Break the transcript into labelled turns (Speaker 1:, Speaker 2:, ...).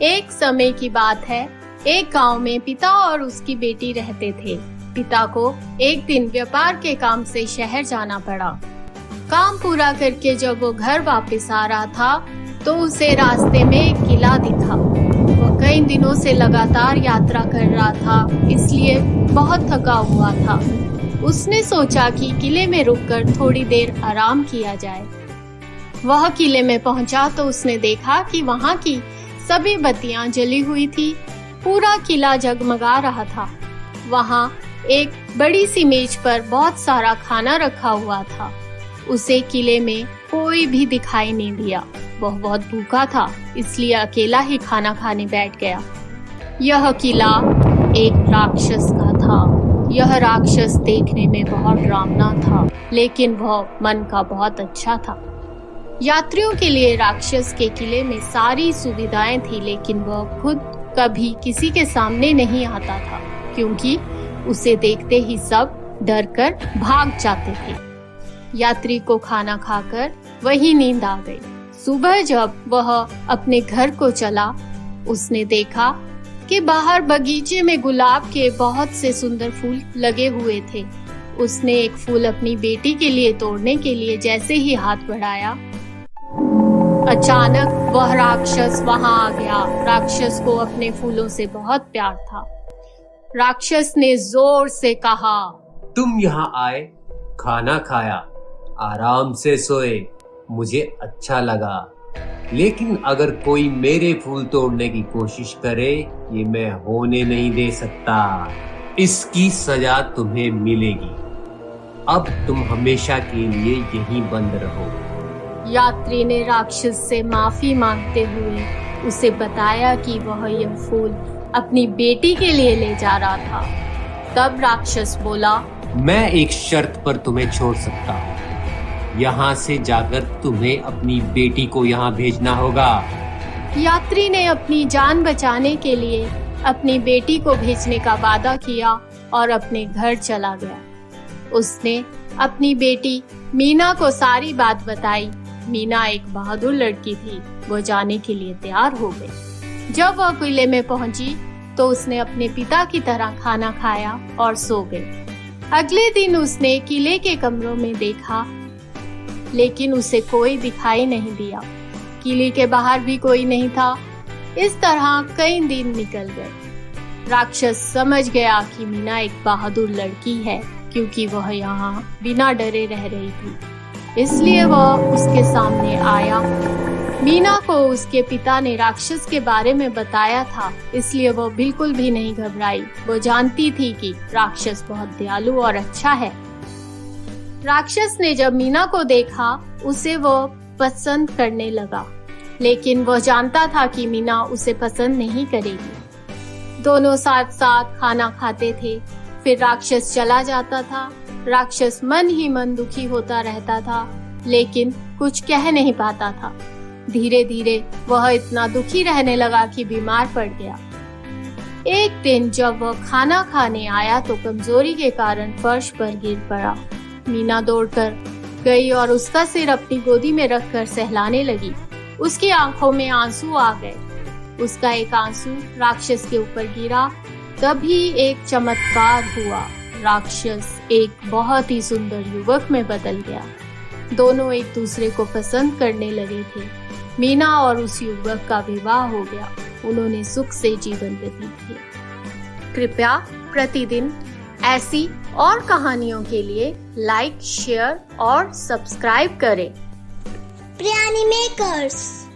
Speaker 1: एक समय की बात है, एक गांव में पिता और उसकी बेटी रहते थे। पिता को एक दिन व्यापार के काम से शहर जाना पड़ा। काम पूरा करके जब वो घर वापस आ रहा था तो उसे रास्ते में एक किला दिखा। वो कई दिनों से लगातार यात्रा कर रहा था, इसलिए बहुत थका हुआ था। उसने सोचा कि किले में रुककर थोड़ी देर आराम किया जाए। वह किले में पहुंचा तो उसने देखा कि वहां की सभी बत्तियां जली हुई थी। पूरा किला जगमगा रहा था। वहां एक बड़ी सी मेज पर बहुत सारा खाना रखा हुआ था। उसे किले में कोई भी दिखाई नहीं दिया। वह बहुत भूखा था, इसलिए अकेला ही खाना खाने बैठ गया। यह किला एक राक्षस का था। यह राक्षस देखने में बहुत डरावना था, लेकिन वह मन का बहुत अच्छा था। यात्रियों के लिए राक्षस के किले में सारी सुविधाएं थी, लेकिन वह खुद कभी किसी के सामने नहीं आता था, क्योंकि उसे देखते ही सब डरकर भाग जाते थे। यात्री को खाना खाकर वही नींद आ गई। सुबह जब वह अपने घर को चला, उसने देखा कि बाहर बगीचे में गुलाब के बहुत से सुंदर फूल लगे हुए थे। उसने एक फूल अपनी बेटी के लिए तोड़ने के लिए जैसे ही हाथ बढ़ाया, अचानक वह राक्षस वहां आ गया। राक्षस को अपने फूलों से बहुत प्यार था। राक्षस ने जोर से कहा,
Speaker 2: तुम यहाँ आए, खाना खाया, आराम से सोए, मुझे अच्छा लगा। लेकिन अगर कोई मेरे फूल तोड़ने की कोशिश करे, ये मैं होने नहीं दे सकता। इसकी सजा तुम्हें मिलेगी। अब तुम हमेशा के लिए यहीं बंद रहो।
Speaker 1: यात्री ने राक्षस से माफी मांगते हुए उसे बताया कि वह यह फूल अपनी बेटी के लिए ले जा रहा था। तब राक्षस बोला,
Speaker 2: मैं एक शर्त पर तुम्हें छोड़ सकता हूँ। यहाँ से जाकर तुम्हें अपनी बेटी को यहाँ भेजना होगा।
Speaker 1: यात्री ने अपनी जान बचाने के लिए अपनी बेटी को भेजने का वादा किया और अपने घर चला गया। उसने अपनी बेटी मीना को सारी बात बताई। मीना एक बहादुर लड़की थी। वो जाने के लिए तैयार हो गई। जब वह किले में पहुंची तो उसने अपने पिता की तरह खाना खाया और सो गई। अगले दिन उसने किले के कमरों में देखा, लेकिन उसे कोई दिखाई नहीं दिया। किले के बाहर भी कोई नहीं था। इस तरह कई दिन निकल गए। राक्षस समझ गया कि मीना एक बहादुर लड़की है, क्योंकि वह यहाँ बिना डरे रह रही थी। इसलिए वह उसके सामने आया। मीना को उसके पिता ने राक्षस के बारे में बताया था, इसलिए वह बिल्कुल भी नहीं घबराई। वो जानती थी कि राक्षस बहुत दयालु और अच्छा है। राक्षस ने जब मीना को देखा, उसे वो पसंद करने लगा, लेकिन वह जानता था कि मीना उसे पसंद नहीं करेगी। दोनों साथ साथ खाना खाते थे। फिर राक्षस चला जाता था। राक्षस मन ही मन दुखी होता रहता था, लेकिन कुछ कह नहीं पाता था। धीरे धीरे वह इतना दुखी रहने लगा कि बीमार पड़ गया। एक दिन जब वह खाना खाने आया तो कमजोरी के कारण फर्श पर गिर पड़ा। मीना दौड़कर गई और उसका सिर अपनी गोदी में रखकर सहलाने लगी। उसकी आंखों में आंसू आ गए। उसका एक आंसू राक्षस के ऊपर गिरा। तभी एक चमत्कार हुआ। राक्षस एक बहुत ही सुंदर युवक में बदल गया। दोनों एक दूसरे को पसंद करने लगे थे। मीना और उस युवक का विवाह हो गया। उन्होंने सुख से जीवन व्यतीत किया। कृपया प्रतिदिन ऐसी और कहानियों के लिए लाइक, शेयर और सब्सक्राइब करें।
Speaker 3: प्रियानी मेकर्स।